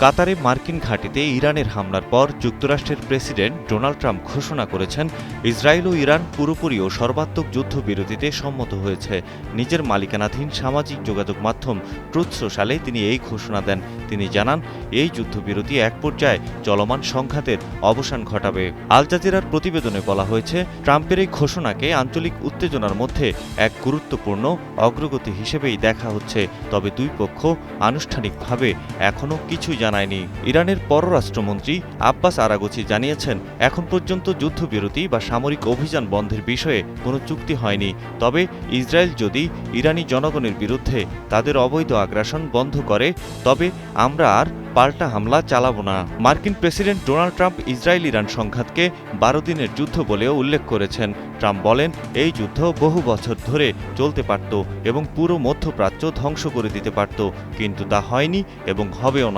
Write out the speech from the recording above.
কাতারে মার্কিন ঘাঁটিতে ইরানের হামলার পর যুক্তরাষ্ট্রের প্রেসিডেন্ট ডোনাল্ড ট্রাম্প ঘোষণা করেছেন, ইসরায়েল ও ইরান পুরোপুরি ও সর্বাত্মক যুদ্ধবিরতিতে সম্মত হয়েছে। নিজের মালিকানাধীন সামাজিক যোগাযোগ মাধ্যম ট্রুথ সোশ্যালে তিনি এই ঘোষণা দেন। তিনি জানান, এই যুদ্ধবিরতি এক পর্যায়ে চলমান সংঘাতের অবসান ঘটাবে। আল জাজিরার প্রতিবেদনে বলা হয়েছে, ট্রাম্পের এই ঘোষণাকে আঞ্চলিক উত্তেজনার মধ্যে এক গুরুত্বপূর্ণ অগ্রগতি হিসেবেই দেখা হচ্ছে। তবে দুই পক্ষ আনুষ্ঠানিকভাবে এখনও কিছুই জানায়নি। ইরানের পররাষ্ট্রমন্ত্রী আব্বাস আরাগচি জানিয়েছেন, এখন পর্যন্ত যুদ্ধবিরতি বা সামরিক অভিযান বন্ধের বিষয়ে কোনো চুক্তি হয়নি। তবে ইসরায়েল যদি ইরানি জনগণের বিরুদ্ধে তাদের অবৈধ আগ্রাসন বন্ধ করে, তবে আমরা আর পাল্টা হামলা চালাব না। মার্কিন president Donald Trump Israel Iran সংঘাতকে 12 দিনের যুদ্ধ বলেও উল্লেখ করেছেন। ট্রাম্প বলেন, এই যুদ্ধ বহু বছর ধরে চলতে পারত এবং পুরো মধ্যপ্রাচ্য ধ্বংস করে দিতে পারত, কিন্তু তা হয়নি এবং হবেও না।